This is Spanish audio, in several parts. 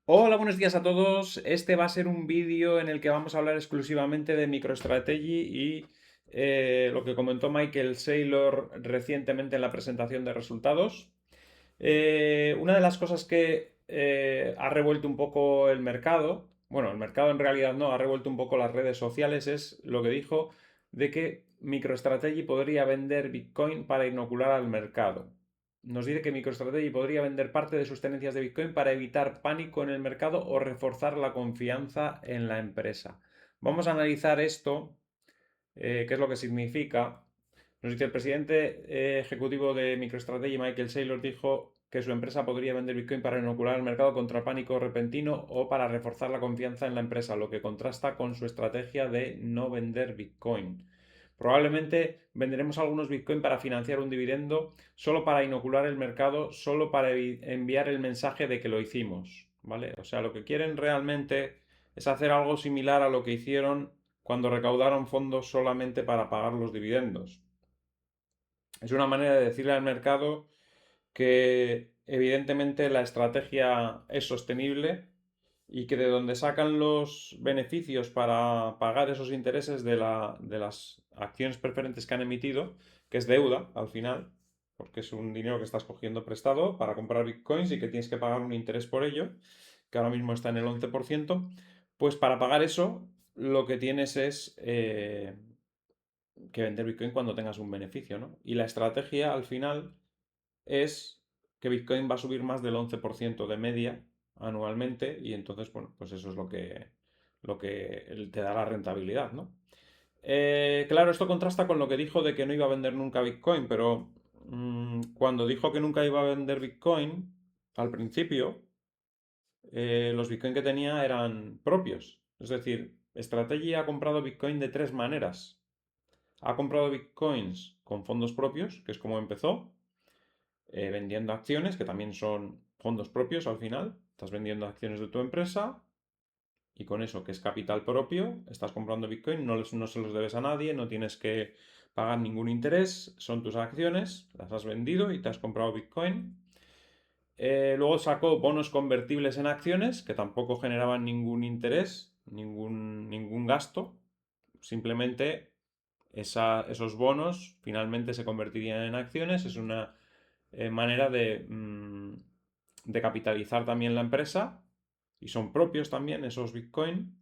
Hola, buenos días a todos. Este va a ser un vídeo en el que vamos a hablar exclusivamente de MicroStrategy y lo que comentó Michael Saylor recientemente en la presentación de resultados. Una de las cosas que ha revuelto un poco el mercado, bueno, el mercado en realidad no, ha revuelto un poco las redes sociales, es lo que dijo de que MicroStrategy podría vender Bitcoin para inocular al mercado. Nos dice que MicroStrategy podría vender parte de sus tenencias de Bitcoin para evitar pánico en el mercado o reforzar la confianza en la empresa. Vamos a analizar esto, qué es lo que significa. Nos dice el presidente ejecutivo de MicroStrategy, Michael Saylor, dijo que su empresa podría vender Bitcoin para inocular el mercado contra pánico repentino o para reforzar la confianza en la empresa, lo que contrasta con su estrategia de no vender Bitcoin. Probablemente venderemos algunos Bitcoin para financiar un dividendo, solo para inocular el mercado, solo para enviar el mensaje de que lo hicimos, ¿vale? O sea, lo que quieren realmente es hacer algo similar a lo que hicieron cuando recaudaron fondos solamente para pagar los dividendos. Es una manera de decirle al mercado que evidentemente la estrategia es sostenible y que de donde sacan los beneficios para pagar esos intereses de las acciones preferentes que han emitido, que es deuda al final, porque es un dinero que estás cogiendo prestado para comprar bitcoins y que tienes que pagar un interés por ello, que ahora mismo está en el 11%, pues para pagar eso lo que tienes es que vender bitcoin cuando tengas un beneficio, ¿no? Y la estrategia al final es que Bitcoin va a subir más del 11% de media anualmente y entonces, bueno, pues eso es lo que te da la rentabilidad, ¿no? Claro, esto contrasta con lo que dijo de que no iba a vender nunca Bitcoin, pero cuando dijo que nunca iba a vender Bitcoin, al principio, los Bitcoin que tenía eran propios. Es decir, Strategy ha comprado Bitcoin de tres maneras. Ha comprado Bitcoins con fondos propios, que es como empezó, vendiendo acciones, que también son fondos propios al final. Estás vendiendo acciones de tu empresa y con eso, que es capital propio, estás comprando Bitcoin, no se los debes a nadie, no tienes que pagar ningún interés, son tus acciones, las has vendido y te has comprado Bitcoin. Luego sacó bonos convertibles en acciones, que tampoco generaban ningún interés, ningún gasto. Simplemente esos bonos finalmente se convertirían en acciones. Es una manera de capitalizar también la empresa y son propios también esos Bitcoin.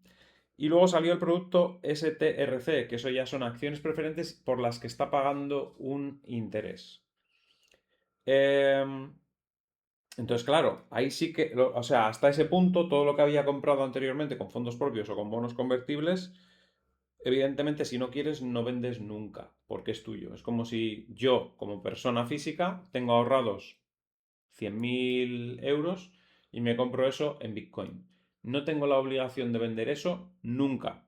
Y luego salió el producto STRC, que eso ya son acciones preferentes por las que está pagando un interés. Eh, entonces, claro, ahí sí que, o sea, hasta ese punto, todo lo que había comprado anteriormente con fondos propios o con bonos convertibles, evidentemente, si no quieres, no vendes nunca, porque es tuyo. Es como si yo, como persona física, tengo ahorrados 100.000 euros y me compro eso en Bitcoin. No tengo la obligación de vender eso nunca,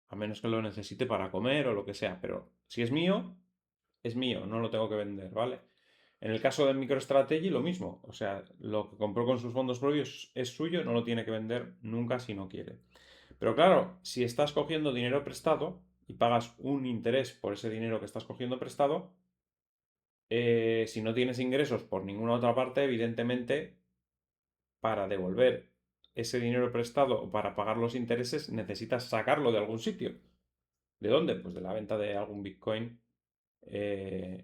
a menos que lo necesite para comer o lo que sea, pero si es mío, no lo tengo que vender, ¿vale? En el caso de MicroStrategy, lo mismo. O sea, lo que compró con sus fondos propios es suyo, no lo tiene que vender nunca si no quiere. Pero claro, si estás cogiendo dinero prestado y pagas un interés por ese dinero que estás cogiendo prestado, si no tienes ingresos por ninguna otra parte, evidentemente, para devolver ese dinero prestado o para pagar los intereses, necesitas sacarlo de algún sitio. ¿De dónde? Pues de la venta de algún Bitcoin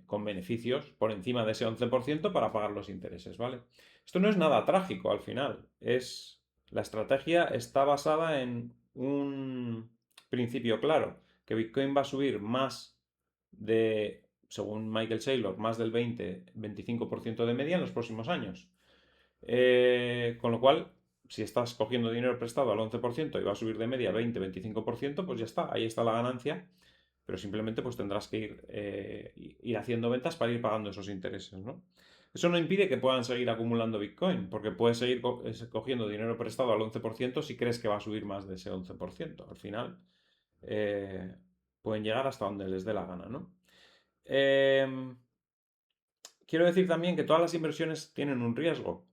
con beneficios por encima de ese 11% para pagar los intereses, ¿vale? Esto no es nada trágico al final. La estrategia está basada en un principio claro, que Bitcoin va a subir más según Michael Saylor, más del 20-25% de media en los próximos años. Con lo cual, si estás cogiendo dinero prestado al 11% y va a subir de media 20-25%, pues ya está, ahí está la ganancia, pero simplemente pues tendrás que ir haciendo ventas para ir pagando esos intereses, ¿no? Eso no impide que puedan seguir acumulando Bitcoin, porque puedes seguir cogiendo dinero prestado al 11% si crees que va a subir más de ese 11%. Al final, eh, pueden llegar hasta donde les dé la gana, ¿no? Eh, Quiero decir también que todas las inversiones tienen un riesgo.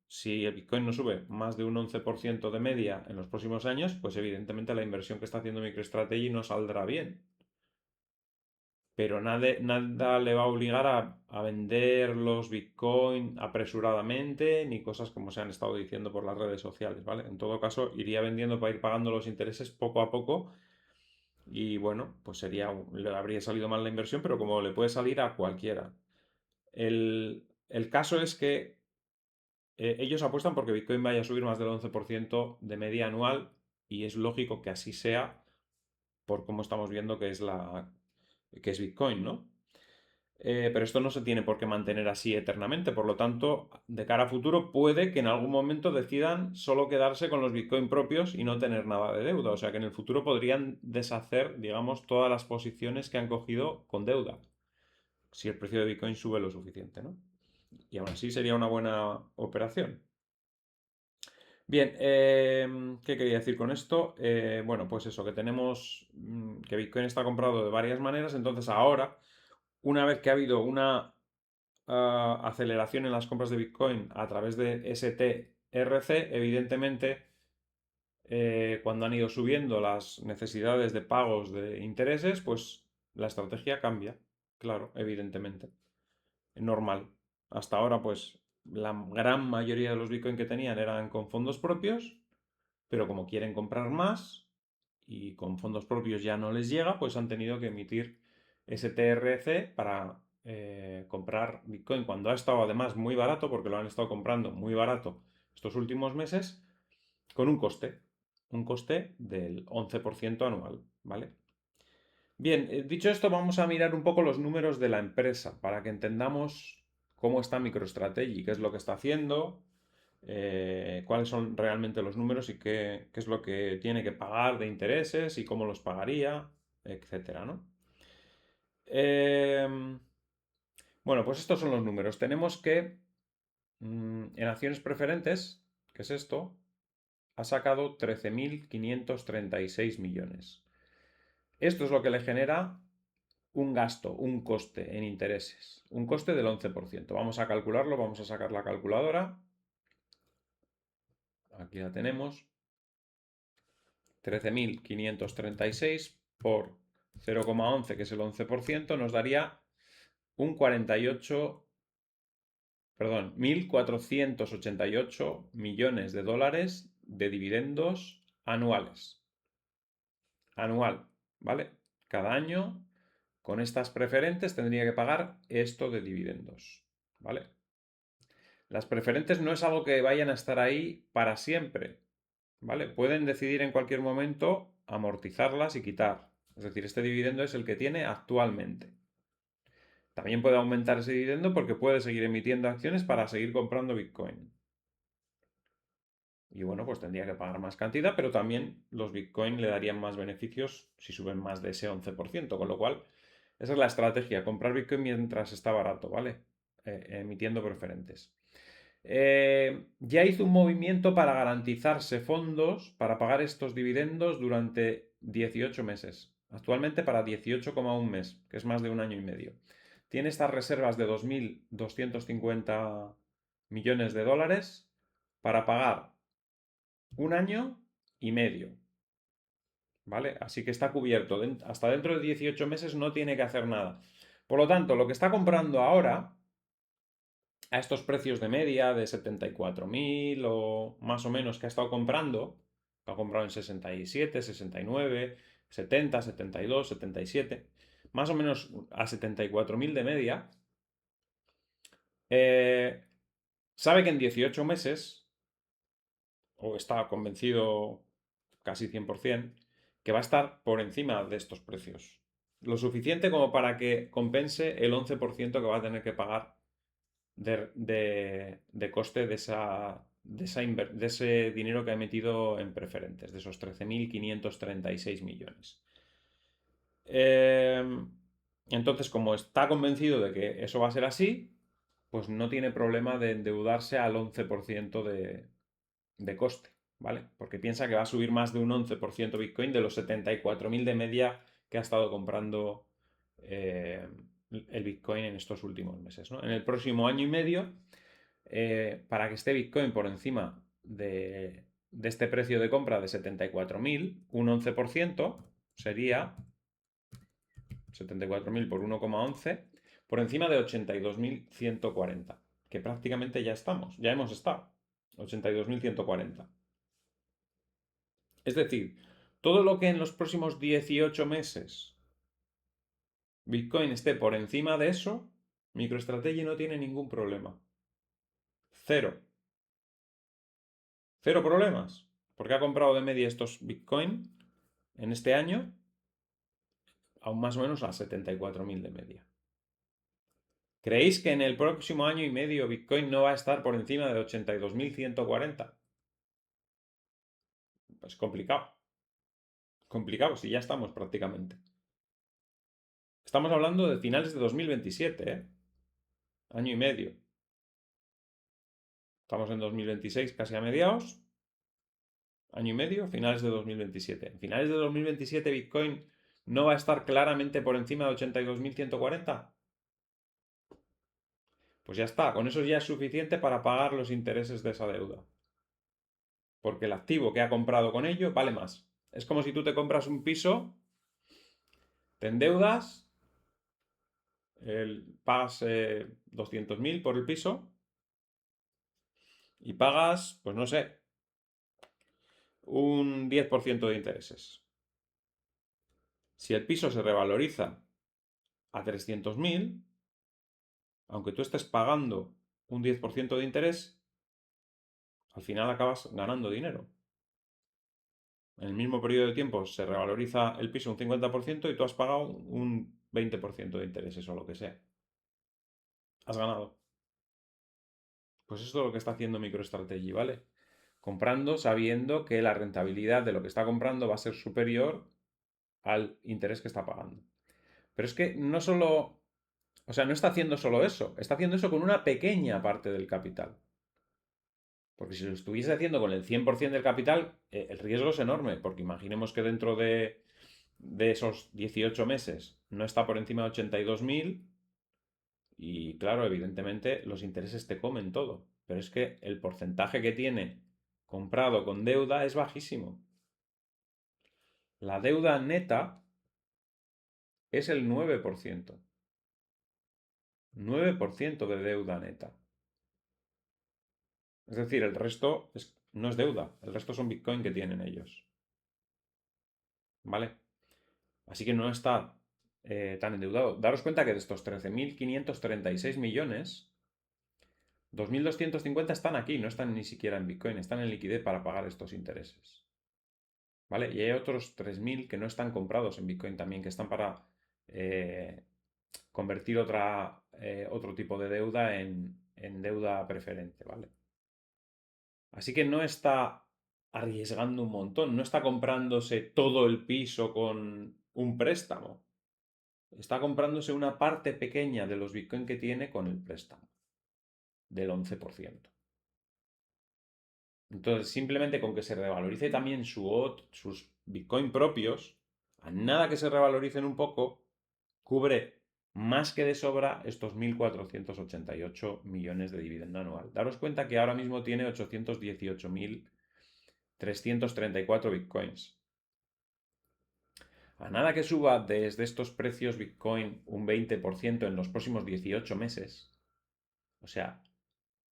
Si el Bitcoin no sube más de un 11% de media en los próximos años, pues evidentemente la inversión que está haciendo MicroStrategy no saldrá bien. pero nada le va a obligar a vender los Bitcoin apresuradamente, ni cosas como se han estado diciendo por las redes sociales, ¿vale? En todo caso, iría vendiendo para ir pagando los intereses poco a poco y bueno, pues le habría salido mal la inversión, pero como le puede salir a cualquiera. El caso es que ellos apuestan porque Bitcoin vaya a subir más del 11% de media anual y es lógico que así sea por cómo estamos viendo que es Bitcoin, ¿no? Pero esto no se tiene por qué mantener así eternamente. Por lo tanto, de cara a futuro, puede que en algún momento decidan solo quedarse con los Bitcoin propios y no tener nada de deuda. O sea que en el futuro podrían deshacer, digamos, todas las posiciones que han cogido con deuda. Si el precio de Bitcoin sube lo suficiente, ¿no? Y aún así sería una buena operación. Bien, ¿qué quería decir con esto? Bueno, pues eso, que tenemos que Bitcoin está comprado de varias maneras, entonces ahora, una vez que ha habido una aceleración en las compras de Bitcoin a través de STRC, evidentemente, cuando han ido subiendo las necesidades de pagos de intereses, pues la estrategia cambia, claro, evidentemente, normal. Hasta ahora, pues la gran mayoría de los Bitcoin que tenían eran con fondos propios, pero como quieren comprar más y con fondos propios ya no les llega, pues han tenido que emitir STRC para comprar Bitcoin cuando ha estado además muy barato, porque lo han estado comprando muy barato estos últimos meses, con un coste del 11% anual, ¿vale? Bien, dicho esto, vamos a mirar un poco los números de la empresa para que entendamos cómo está MicroStrategy, qué es lo que está haciendo, cuáles son realmente los números y qué es lo que tiene que pagar de intereses y cómo los pagaría, etcétera, ¿no? Bueno, pues estos son los números. Tenemos que en acciones preferentes, que es esto, ha sacado 13.536 millones. Esto es lo que le genera un gasto, un coste en intereses, un coste del 11%. Vamos a calcularlo, vamos a sacar la calculadora. Aquí la tenemos. 13.536 por 0,11, que es el 11%, nos daría un 48, perdón, 1.488 millones de dólares de dividendos anuales. Anual, ¿vale? Cada año, con estas preferentes, tendría que pagar esto de dividendos, ¿vale? Las preferentes no es algo que vayan a estar ahí para siempre, ¿vale? Pueden decidir en cualquier momento amortizarlas y quitar. Es decir, este dividendo es el que tiene actualmente. También puede aumentar ese dividendo porque puede seguir emitiendo acciones para seguir comprando Bitcoin. Y bueno, pues tendría que pagar más cantidad, pero también los Bitcoin le darían más beneficios si suben más de ese 11%, con lo cual esa es la estrategia, comprar Bitcoin mientras está barato, ¿vale? Emitiendo preferentes. Ya hizo un movimiento para garantizarse fondos para pagar estos dividendos durante 18 meses. Actualmente para 18,1 mes, que es más de un año y medio. Tiene estas reservas de 2.250 millones de dólares para pagar un año y medio. ¿Vale? Así que está cubierto. Hasta dentro de 18 meses no tiene que hacer nada. Por lo tanto, lo que está comprando ahora a estos precios de media de 74.000 o más o menos que ha estado comprando, que ha comprado en 67, 69, 70, 72, 77, más o menos a 74.000 de media, sabe que en 18 meses, o está convencido casi 100%, que va a estar por encima de estos precios. Lo suficiente como para que compense el 11% que va a tener que pagar de coste de ese dinero que ha metido en preferentes, de esos 13.536 millones. Entonces, como está convencido de que eso va a ser así, pues no tiene problema de endeudarse al 11% de coste, ¿vale? Porque piensa que va a subir más de un 11% Bitcoin de los 74.000 de media que ha estado comprando el Bitcoin en estos últimos meses, ¿no? En el próximo año y medio, para que esté Bitcoin por encima de este precio de compra de 74.000, un 11% sería 74.000 por 1,11, por encima de 82.140, que prácticamente ya estamos, ya hemos estado, 82.140. Es decir, todo lo que en los próximos 18 meses Bitcoin esté por encima de eso, MicroStrategy no tiene ningún problema. Cero. Cero problemas. Porque ha comprado de media estos Bitcoin en este año a más o menos a 74.000 de media. ¿Creéis que en el próximo año y medio Bitcoin no va a estar por encima de 82.140? Pues complicado. Complicado, si ya estamos prácticamente. Estamos hablando de finales de 2027, ¿eh? Año y medio. Estamos en 2026, casi a mediados. Año y medio, finales de 2027. En finales de 2027 Bitcoin no va a estar claramente por encima de 82.140. Pues ya está, con eso ya es suficiente para pagar los intereses de esa deuda. Porque el activo que ha comprado con ello vale más. Es como si tú te compras un piso, te endeudas, pagas 200.000 por el piso y pagas, pues no sé, un 10% de intereses. Si el piso se revaloriza a 300.000, aunque tú estés pagando un 10% de interés, al final acabas ganando dinero. En el mismo periodo de tiempo se revaloriza el piso un 50% y tú has pagado un 20% de intereses o lo que sea. Has ganado. Pues eso es lo que está haciendo MicroStrategy, ¿vale? Comprando sabiendo que la rentabilidad de lo que está comprando va a ser superior al interés que está pagando. Pero es que no solo, o sea, no está haciendo solo eso, está haciendo eso con una pequeña parte del capital. Porque si lo estuviese haciendo con el 100% del capital, el riesgo es enorme, porque imaginemos que dentro de esos 18 meses no está por encima de 82.000 y claro, evidentemente los intereses te comen todo. Pero es que el porcentaje que tiene comprado con deuda es bajísimo. La deuda neta es el 9%. 9% de deuda neta. Es decir, el resto no es deuda, el resto son Bitcoin que tienen ellos. ¿Vale? Así que no está tan endeudado. Daros cuenta que de estos 13.536 millones, 2.250 están aquí, no están ni siquiera en Bitcoin, están en liquidez para pagar estos intereses. ¿Vale? Y hay otros 3.000 que no están comprados en Bitcoin también, que están para convertir otro tipo de deuda en deuda preferente, ¿vale? Así que no está arriesgando un montón, no está comprándose todo el piso con un préstamo. Está comprándose una parte pequeña de los Bitcoin que tiene con el préstamo, del 11%. Entonces, simplemente con que se revalorice también sus Bitcoin propios, a nada que se revaloricen un poco, cubre más que de sobra estos 1.488 millones de dividendo anual. Daros cuenta que ahora mismo tiene 818.334 Bitcoins. A nada que suba desde estos precios Bitcoin un 20% en los próximos 18 meses, o sea,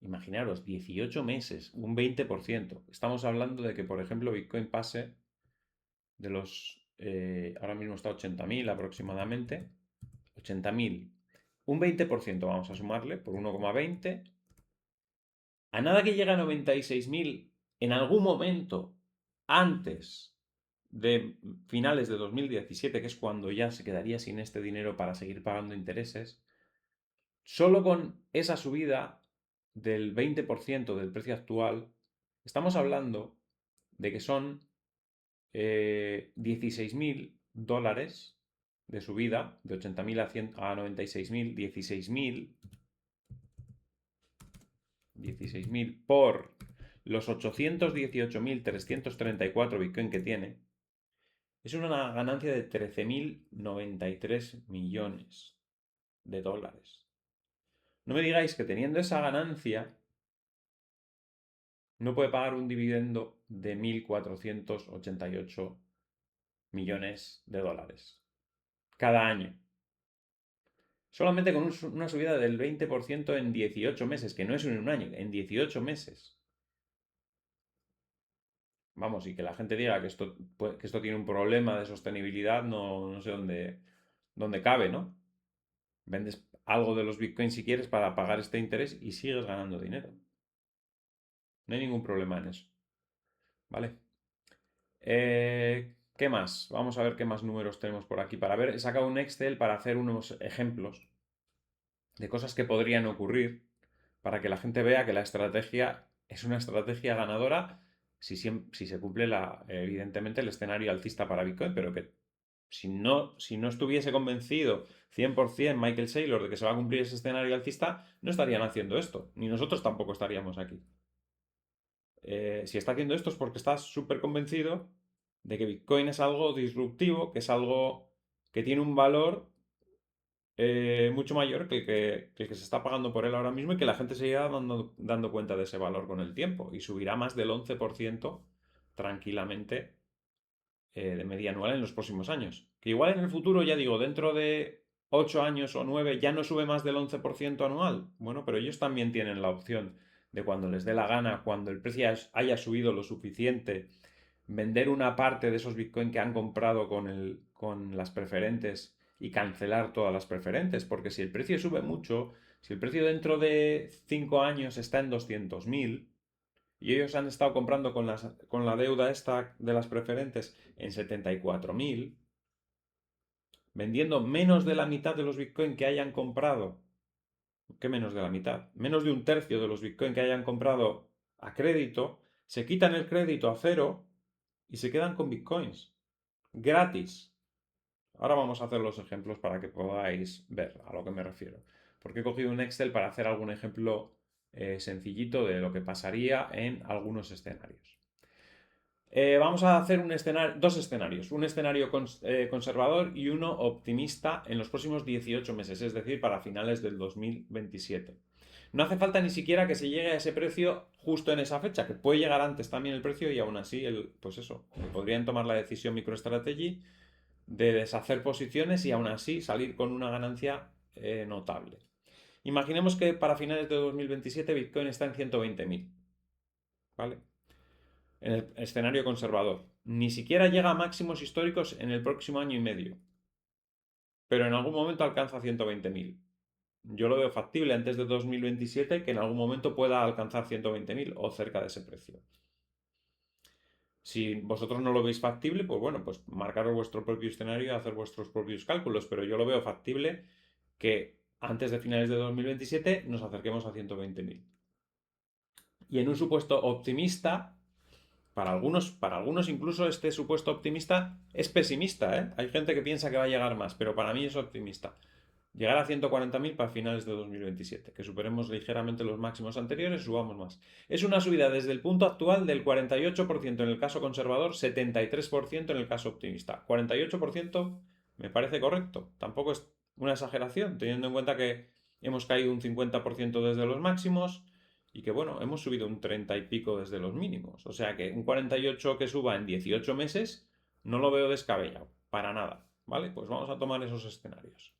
imaginaros, 18 meses, un 20%. Estamos hablando de que, por ejemplo, Bitcoin pase de los, ahora mismo está a 80.000 aproximadamente, 80.000, un 20% vamos a sumarle por 1,20. A nada que llegue a 96.000 en algún momento antes de finales de 2017, que es cuando ya se quedaría sin este dinero para seguir pagando intereses, solo con esa subida del 20% del precio actual, estamos hablando de que son 16.000 dólares de subida, de 80.000 a 96.000, 16.000 por los 818.334 Bitcoin que tiene, es una ganancia de 13.093 millones de dólares. No me digáis que teniendo esa ganancia no puede pagar un dividendo de 1.488 millones de dólares cada año. Solamente con una subida del 20% en 18 meses, que no es en un año, en 18 meses. Vamos, y que la gente diga que esto tiene un problema de sostenibilidad, no sé dónde cabe, ¿no? Vendes algo de los bitcoins si quieres para pagar este interés y sigues ganando dinero. No hay ningún problema en eso, ¿vale? ¿Qué más? Vamos a ver qué más números tenemos por aquí para ver. He sacado un Excel para hacer unos ejemplos de cosas que podrían ocurrir para que la gente vea que la estrategia es una estrategia ganadora si se cumple evidentemente el escenario alcista para Bitcoin, pero que si no estuviese convencido 100% Michael Saylor de que se va a cumplir ese escenario alcista, no estarían haciendo esto, ni nosotros tampoco estaríamos aquí. Si está haciendo esto es porque está súper convencido de que Bitcoin es algo disruptivo, que es algo que tiene un valor mucho mayor que el que se está pagando por él ahora mismo y que la gente se irá dando cuenta de ese valor con el tiempo y subirá más del 11% tranquilamente de media anual en los próximos años. Que igual en el futuro, ya digo, dentro de 8 años o 9 ya no sube más del 11% anual. Bueno, pero ellos también tienen la opción de cuando les dé la gana, cuando el precio haya subido lo suficiente, vender una parte de esos Bitcoin que han comprado con las preferentes y cancelar todas las preferentes. Porque si el precio sube mucho, si el precio dentro de 5 años está en 200.000 y ellos han estado comprando con la deuda esta de las preferentes en 74.000, vendiendo menos de la mitad de los Bitcoin que hayan comprado. ¿Qué menos de la mitad? Menos de un tercio de los Bitcoin que hayan comprado a crédito, se quitan el crédito a cero y se quedan con Bitcoins. Gratis. Ahora vamos a hacer los ejemplos para que podáis ver a lo que me refiero. Porque he cogido un Excel para hacer algún ejemplo sencillito de lo que pasaría en algunos escenarios. Vamos a hacer dos escenarios, un escenario conservador y uno optimista en los próximos 18 meses, es decir, para finales del 2027. No hace falta ni siquiera que se llegue a ese precio justo en esa fecha, que puede llegar antes también el precio y aún así, pues eso, podrían tomar la decisión MicroStrategy de deshacer posiciones y aún así salir con una ganancia notable. Imaginemos que para finales de 2027 Bitcoin está en 120.000, ¿vale? En el escenario conservador. Ni siquiera llega a máximos históricos en el próximo año y medio, pero en algún momento alcanza 120.000. Yo lo veo factible antes de 2027 que en algún momento pueda alcanzar 120.000 o cerca de ese precio. Si vosotros no lo veis factible, pues bueno, pues marcaros vuestro propio escenario y hacer vuestros propios cálculos, pero yo lo veo factible que antes de finales de 2027 nos acerquemos a 120.000. Y en un supuesto optimista, para algunos incluso este supuesto optimista es pesimista, ¿eh? Hay gente que piensa que va a llegar más, pero para mí es optimista. Llegar a 140.000 para finales de 2027, que superemos ligeramente los máximos anteriores, subamos más. Es una subida desde el punto actual del 48% en el caso conservador, 73% en el caso optimista. 48% me parece correcto, tampoco es una exageración, teniendo en cuenta que hemos caído un 50% desde los máximos y que bueno, hemos subido un 30 y pico desde los mínimos. O sea que un 48 que suba en 18 meses no lo veo descabellado, para nada. ¿Vale? Pues vamos a tomar esos escenarios.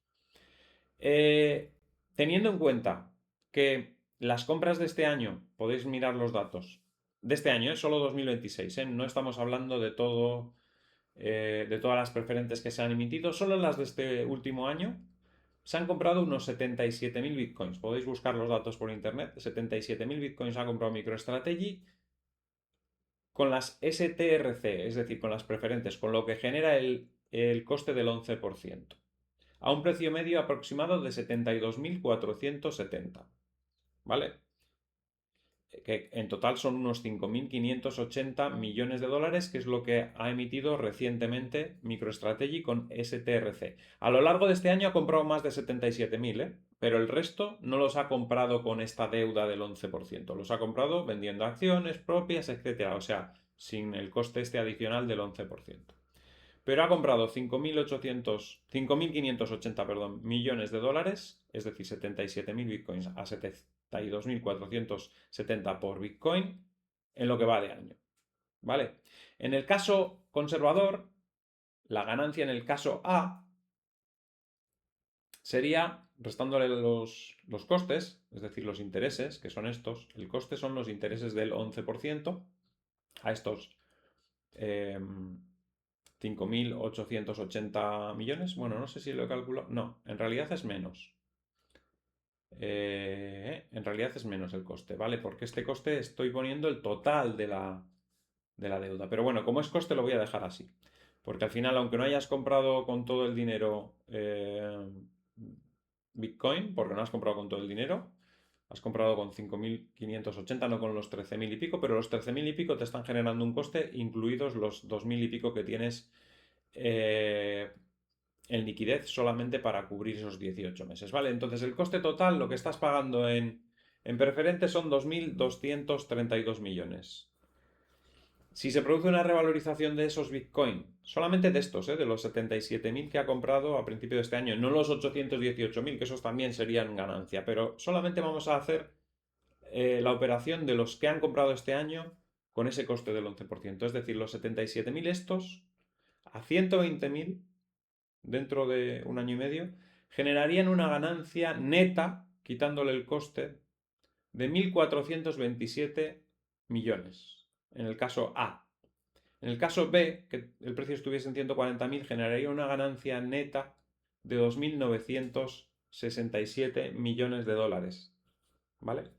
Teniendo en cuenta que las compras de este año, podéis mirar los datos, de este año, es solo 2026, no estamos hablando de todas las preferentes que se han emitido, solo las de este último año se han comprado unos 77.000 bitcoins. Podéis buscar los datos por internet. 77.000 bitcoins ha comprado MicroStrategy con las STRC, es decir, con las preferentes, con lo que genera el coste del 11%, a un precio medio aproximado de 72.470, ¿vale? Que en total son unos 5.580 millones de dólares, que es lo que ha emitido recientemente MicroStrategy con STRC. A lo largo de este año ha comprado más de 77.000, pero el resto no los ha comprado con esta deuda del 11%. Los ha comprado vendiendo acciones propias, etc. O sea, sin el coste este adicional del 11%. Pero ha comprado 5.580 millones de dólares, es decir, 77.000 bitcoins a 72.470 por bitcoin en lo que va de año. ¿Vale? En el caso conservador, la ganancia en el caso A sería restándole los costes, es decir, los intereses, que son estos. El coste son los intereses del 11% a estos 5.880 millones. Bueno, no sé si lo he calculado. No, en realidad es menos. En realidad es menos el coste, ¿vale? Porque este coste estoy poniendo el total de la deuda. Pero bueno, como es coste lo voy a dejar así. Porque al final, aunque no hayas comprado con todo el dinero Bitcoin, porque no has comprado con todo el dinero, has comprado con 5.580, no con los 13.000 y pico, pero los 13.000 y pico te están generando un coste, incluidos los 2.000 y pico que tienes eh, en liquidez solamente para cubrir esos 18 meses, ¿vale? Entonces el coste total, lo que estás pagando en preferente son 2.232 millones. Si se produce una revalorización de esos Bitcoin, solamente de estos, de los 77.000 que ha comprado a principio de este año, no los 818.000, que esos también serían ganancia, pero solamente vamos a hacer la operación de los que han comprado este año con ese coste del 11%. Es decir, los 77.000 estos a 120.000 dentro de un año y medio generarían una ganancia neta, quitándole el coste, de 1.427 millones. En el caso A. En el caso B, que el precio estuviese en 140.000, generaría una ganancia neta de 2.967 millones de dólares. ¿Vale?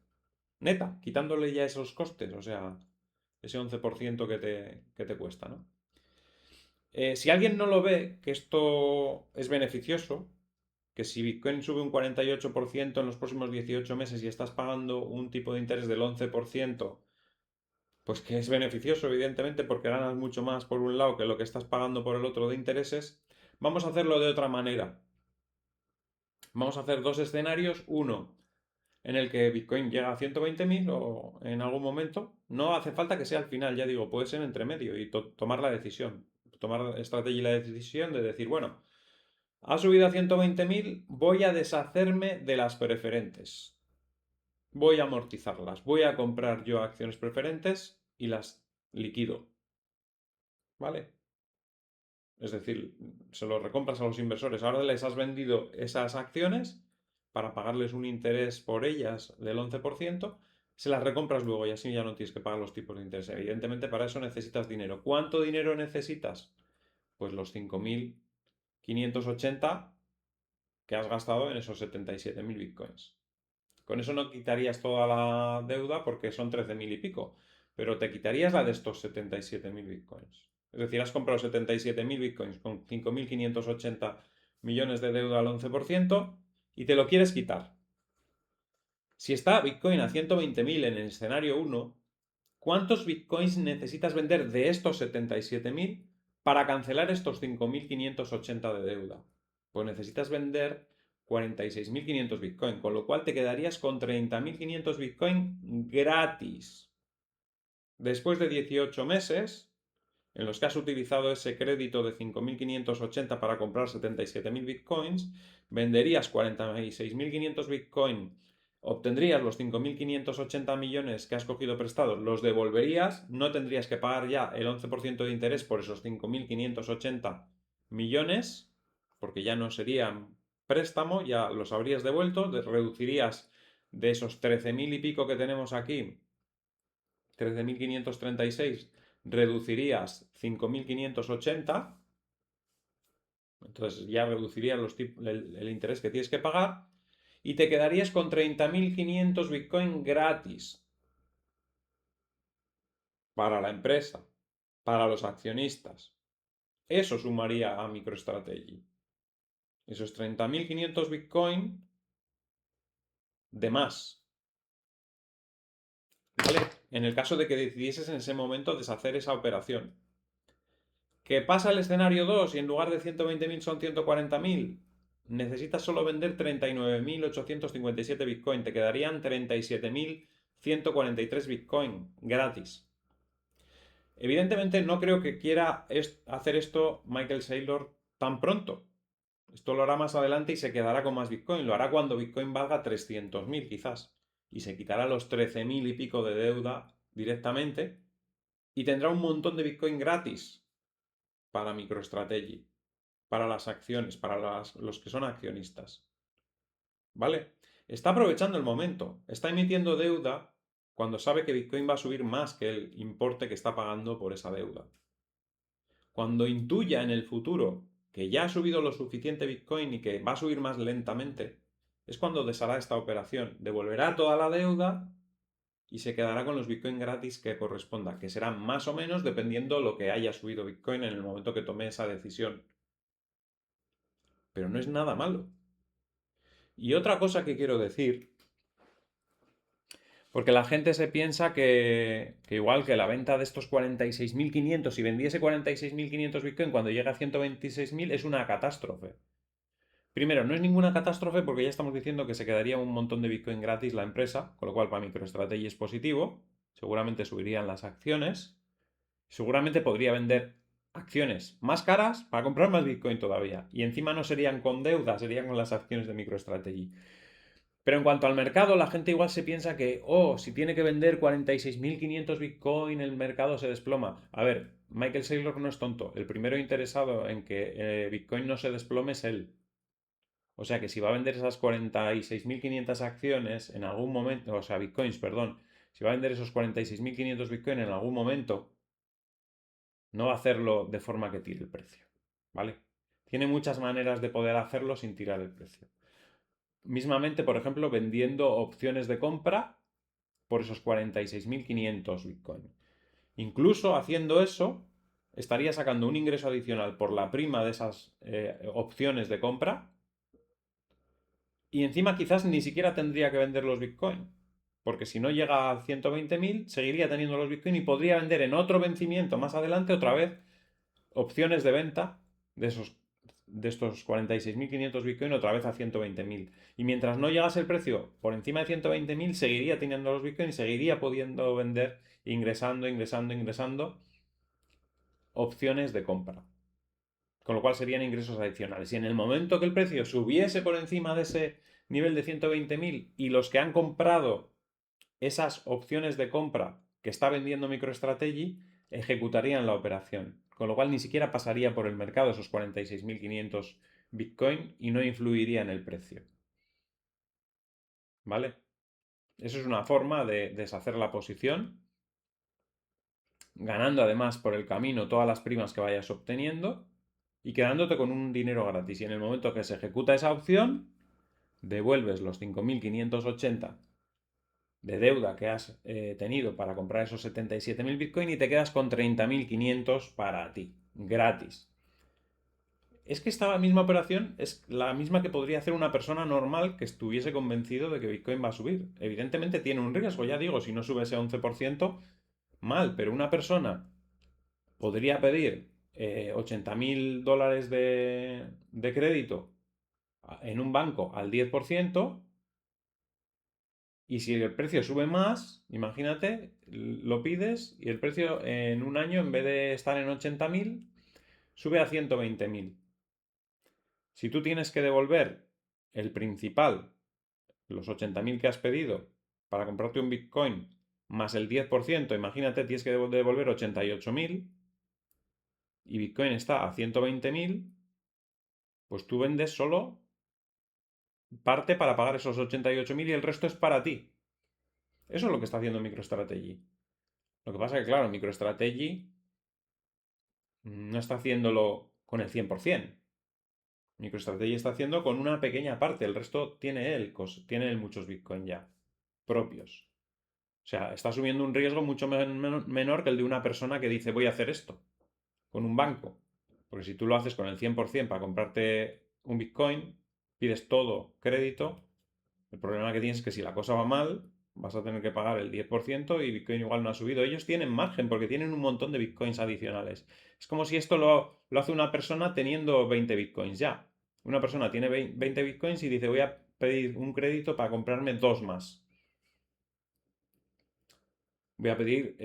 Neta, quitándole ya esos costes, o sea, ese 11% que te cuesta, ¿no? Si alguien no lo ve, que esto es beneficioso, que si Bitcoin sube un 48% en los próximos 18 meses y estás pagando un tipo de interés del 11%, pues que es beneficioso, evidentemente, porque ganas mucho más por un lado que lo que estás pagando por el otro de intereses, vamos a hacerlo de otra manera. Vamos a hacer dos escenarios. Uno, en el que Bitcoin llega a 120.000 o en algún momento. No hace falta que sea al final, ya digo, puede ser entre medio y tomar la decisión. Tomar la estrategia y la decisión de decir, bueno, ha subido a 120.000, voy a deshacerme de las preferentes. Voy a amortizarlas. Voy a comprar yo acciones preferentes y las liquido. ¿Vale? Es decir, se lo recompras a los inversores. Ahora les has vendido esas acciones para pagarles un interés por ellas del 11%, se las recompras luego y así ya no tienes que pagar los tipos de interés. Evidentemente para eso necesitas dinero. ¿Cuánto dinero necesitas? Pues los 5.580 que has gastado en esos 77.000 bitcoins. Con eso no quitarías toda la deuda porque son 13.000 y pico, pero te quitarías la de estos 77.000 bitcoins. Es decir, has comprado 77.000 bitcoins con 5.580 millones de deuda al 11% y te lo quieres quitar. Si está Bitcoin a 120.000 en el escenario 1, ¿cuántos bitcoins necesitas vender de estos 77.000 para cancelar estos 5.580 de deuda? Pues necesitas vender 46.500 bitcoin, con lo cual te quedarías con 30.500 bitcoin gratis. Después de 18 meses, en los que has utilizado ese crédito de 5.580 para comprar 77.000 bitcoins, venderías 46.500 bitcoin, obtendrías los 5.580 millones que has cogido prestados, los devolverías, no tendrías que pagar ya el 11% de interés por esos 5.580 millones, porque ya no serían préstamo, ya los habrías devuelto, reducirías de esos 13.000 y pico que tenemos aquí, 13.536, reducirías 5.580, entonces ya reducirías el interés que tienes que pagar y te quedarías con 30.500 Bitcoin gratis para la empresa, para los accionistas. Eso sumaría a MicroStrategy. Esos 30.500 Bitcoin de más. ¿Vale? En el caso de que decidieses en ese momento deshacer esa operación. ¿Qué pasa el escenario 2 y en lugar de 120.000 son 140.000? Necesitas solo vender 39.857 Bitcoin. Te quedarían 37.143 Bitcoin gratis. Evidentemente no creo que quiera hacer esto Michael Saylor tan pronto. Esto lo hará más adelante y se quedará con más Bitcoin. Lo hará cuando Bitcoin valga 300.000 quizás. Y se quitará los 13.000 y pico de deuda directamente. Y tendrá un montón de Bitcoin gratis para MicroStrategy, para las acciones, para los que son accionistas. ¿vale? Está aprovechando el momento, está emitiendo deuda cuando sabe que Bitcoin va a subir más que el importe que está pagando por esa deuda. Cuando intuya en el futuro que ya ha subido lo suficiente Bitcoin y que va a subir más lentamente, es cuando deshará esta operación, devolverá toda la deuda y se quedará con los Bitcoin gratis que corresponda, que será más o menos dependiendo lo que haya subido Bitcoin en el momento que tome esa decisión. Pero no es nada malo. Y otra cosa que quiero decir, porque la gente se piensa que igual que la venta de estos 46.500, si vendiese 46.500 Bitcoin cuando llega a 126.000 es una catástrofe. Primero, no es ninguna catástrofe porque ya estamos diciendo que se quedaría un montón de Bitcoin gratis la empresa, con lo cual para MicroStrategy es positivo. Seguramente subirían las acciones. Seguramente podría vender acciones más caras para comprar más Bitcoin todavía. Y encima no serían con deuda, serían con las acciones de MicroStrategy. Pero en cuanto al mercado, la gente igual se piensa que, oh, si tiene que vender 46.500 Bitcoin, el mercado se desploma. A ver, Michael Saylor no es tonto. El primero interesado en que Bitcoin no se desplome es él. O sea que si va a vender esas 46.500 acciones en algún momento, o sea, Bitcoins, perdón, si va a vender esos 46.500 Bitcoin en algún momento, no va a hacerlo de forma que tire el precio. ¿Vale? Tiene muchas maneras de poder hacerlo sin tirar el precio. Mismamente, por ejemplo, vendiendo opciones de compra por esos 46.500 Bitcoin. Incluso haciendo eso, estaría sacando un ingreso adicional por la prima de esas opciones de compra y encima quizás ni siquiera tendría que vender los Bitcoin. Porque si no llega a 120.000, seguiría teniendo los Bitcoin y podría vender en otro vencimiento más adelante otra vez opciones de venta de estos 46.500 Bitcoin otra vez a 120.000. Y mientras no llegase el precio por encima de 120.000, seguiría teniendo los Bitcoin y seguiría pudiendo vender, ingresando opciones de compra. Con lo cual serían ingresos adicionales. Y en el momento que el precio subiese por encima de ese nivel de 120.000 y los que han comprado esas opciones de compra que está vendiendo MicroStrategy ejecutarían la operación. Con lo cual ni siquiera pasaría por el mercado esos 46.500 Bitcoin y no influiría en el precio. ¿Vale? Eso es una forma de deshacer la posición, ganando además por el camino todas las primas que vayas obteniendo y quedándote con un dinero gratis. Y en el momento que se ejecuta esa opción, devuelves los 5.580 de deuda que has tenido para comprar esos 77.000 Bitcoin y te quedas con 30.500 para ti, gratis. Es que esta misma operación es la misma que podría hacer una persona normal que estuviese convencido de que Bitcoin va a subir. Evidentemente tiene un riesgo, ya digo, si no sube ese 11%, mal, pero una persona podría pedir 80.000 dólares de crédito en un banco al 10%. Y si el precio sube más, imagínate, lo pides y el precio en un año, en vez de estar en 80.000, sube a 120.000. Si tú tienes que devolver el principal, los 80.000 que has pedido, para comprarte un Bitcoin, más el 10%, imagínate, tienes que devolver 88.000 y Bitcoin está a 120.000, pues tú vendes solo parte para pagar esos 88.000 y el resto es para ti. Eso es lo que está haciendo MicroStrategy. Lo que pasa es que, claro, MicroStrategy no está haciéndolo con el 100%. MicroStrategy está haciendo con una pequeña parte. El resto tiene él muchos Bitcoin ya propios. O sea, está asumiendo un riesgo mucho menor que el de una persona que dice voy a hacer esto con un banco. Porque si tú lo haces con el 100% para comprarte un Bitcoin, pides todo crédito, el problema que tienes es que si la cosa va mal, vas a tener que pagar el 10% y Bitcoin igual no ha subido. Ellos tienen margen porque tienen un montón de Bitcoins adicionales. Es como si esto lo hace una persona teniendo 20 Bitcoins ya. Una persona tiene 20 Bitcoins y dice voy a pedir un crédito para comprarme dos más. Voy a pedir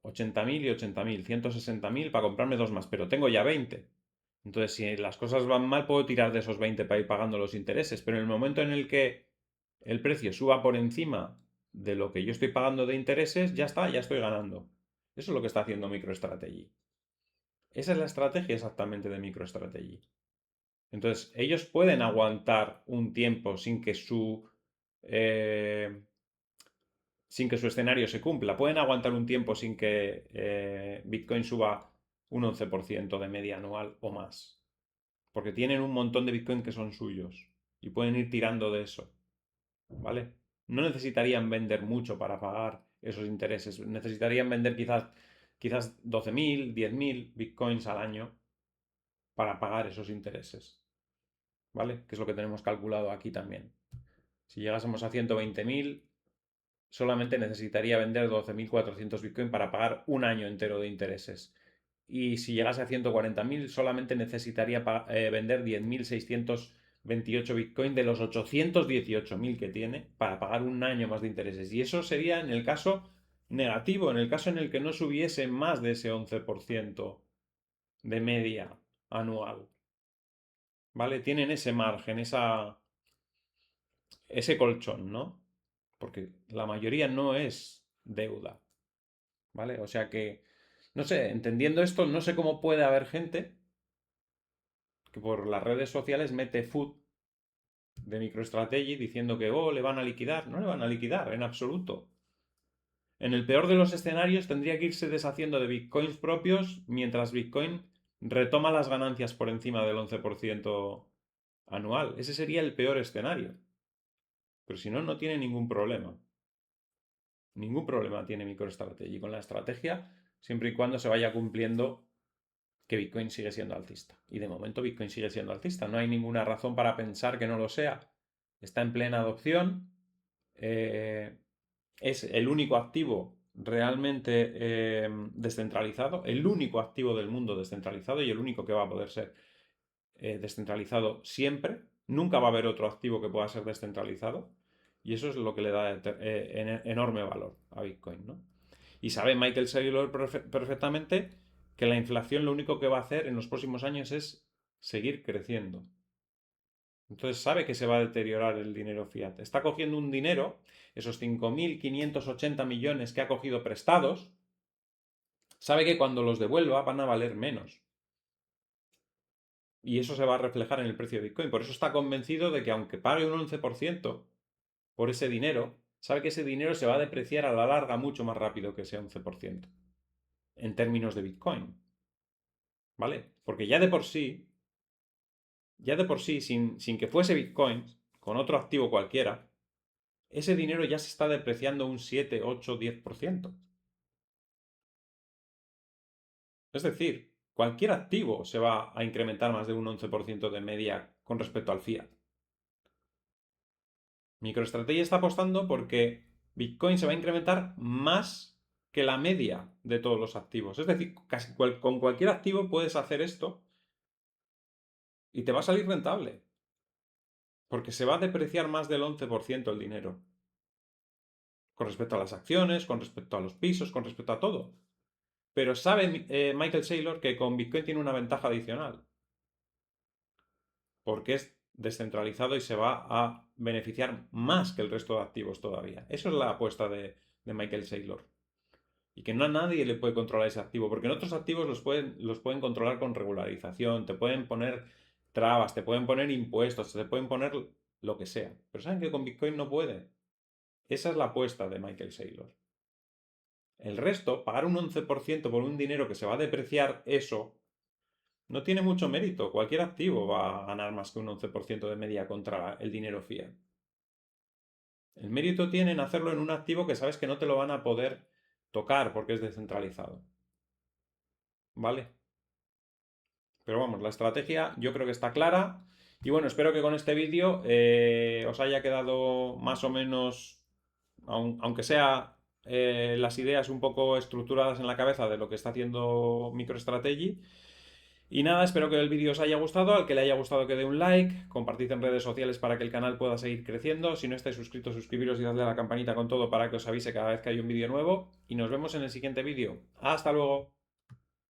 80.000 y 80.000, 160.000 para comprarme dos más, pero tengo ya 20. Entonces, si las cosas van mal, puedo tirar de esos 20 para ir pagando los intereses, pero en el momento en el que el precio suba por encima de lo que yo estoy pagando de intereses, ya está, ya estoy ganando. Eso es lo que está haciendo MicroStrategy. Esa es la estrategia exactamente de MicroStrategy. Entonces, ellos pueden aguantar un tiempo sin que su escenario se cumpla. Pueden aguantar un tiempo sin que Bitcoin suba un 11% de media anual o más. Porque tienen un montón de Bitcoin que son suyos y pueden ir tirando de eso. ¿Vale? No necesitarían vender mucho para pagar esos intereses. Necesitarían vender quizás 12.000, 10.000 Bitcoins al año para pagar esos intereses. ¿Vale? Que es lo que tenemos calculado aquí también. Si llegásemos a 120.000, solamente necesitaría vender 12.400 Bitcoin para pagar un año entero de intereses. Y si llegase a 140.000, solamente necesitaría vender 10.628 Bitcoin de los 818.000 que tiene para pagar un año más de intereses. Y eso sería en el caso negativo, en el caso en el que no subiese más de ese 11% de media anual. ¿Vale? Tienen ese margen, ese colchón, ¿no? Porque la mayoría no es deuda, ¿vale? O sea que, no sé, entendiendo esto, no sé cómo puede haber gente que por las redes sociales mete food de MicroStrategy diciendo que, oh, le van a liquidar. No le van a liquidar, en absoluto. En el peor de los escenarios tendría que irse deshaciendo de bitcoins propios mientras Bitcoin retoma las ganancias por encima del 11% anual. Ese sería el peor escenario. Pero si no, no tiene ningún problema. Ningún problema tiene MicroStrategy con la estrategia, siempre y cuando se vaya cumpliendo que Bitcoin sigue siendo alcista. Y de momento Bitcoin sigue siendo alcista. No hay ninguna razón para pensar que no lo sea. Está en plena adopción. Es el único activo realmente descentralizado, el único activo del mundo descentralizado y el único que va a poder ser descentralizado siempre. Nunca va a haber otro activo que pueda ser descentralizado. Y eso es lo que le da enorme valor a Bitcoin, ¿no? Y sabe Michael Saylor perfectamente que la inflación lo único que va a hacer en los próximos años es seguir creciendo. Entonces sabe que se va a deteriorar el dinero fiat. Está cogiendo un dinero, esos 5.580 millones que ha cogido prestados, sabe que cuando los devuelva van a valer menos. Y eso se va a reflejar en el precio de Bitcoin. Por eso está convencido de que aunque pague un 11% por ese dinero, sabe que ese dinero se va a depreciar a la larga mucho más rápido que ese 11% en términos de Bitcoin. ¿Vale? Porque ya de por sí, sin que fuese Bitcoin, con otro activo cualquiera, ese dinero ya se está depreciando un 7, 8, 10%. Es decir, cualquier activo se va a incrementar más de un 11% de media con respecto al fiat. MicroStrategy está apostando porque Bitcoin se va a incrementar más que la media de todos los activos. Es decir, con cualquier activo puedes hacer esto y te va a salir rentable. Porque se va a depreciar más del 11% el dinero. Con respecto a las acciones, con respecto a los pisos, con respecto a todo. Pero sabe Michael Saylor que con Bitcoin tiene una ventaja adicional. Porque es descentralizado y se va a beneficiar más que el resto de activos todavía. Eso es la apuesta de Michael Saylor. Y que no a nadie le puede controlar ese activo, porque en otros activos los pueden controlar con regularización, te pueden poner trabas, te pueden poner impuestos, te pueden poner lo que sea. Pero saben que con Bitcoin no puede. Esa es la apuesta de Michael Saylor. El resto, pagar un 11% por un dinero que se va a depreciar eso, no tiene mucho mérito. Cualquier activo va a ganar más que un 11% de media contra el dinero fiat. El mérito tiene en hacerlo en un activo que sabes que no te lo van a poder tocar porque es descentralizado. ¿Vale? Pero vamos, la estrategia yo creo que está clara. Y bueno, espero que con este vídeo os haya quedado más o menos, aunque sea las ideas un poco estructuradas en la cabeza de lo que está haciendo MicroStrategy. Y nada, espero que el vídeo os haya gustado. Al que le haya gustado que dé un like, compartid en redes sociales para que el canal pueda seguir creciendo. Si no estáis suscritos, suscribiros y dadle a la campanita con todo para que os avise cada vez que hay un vídeo nuevo. Y nos vemos en el siguiente vídeo. ¡Hasta luego!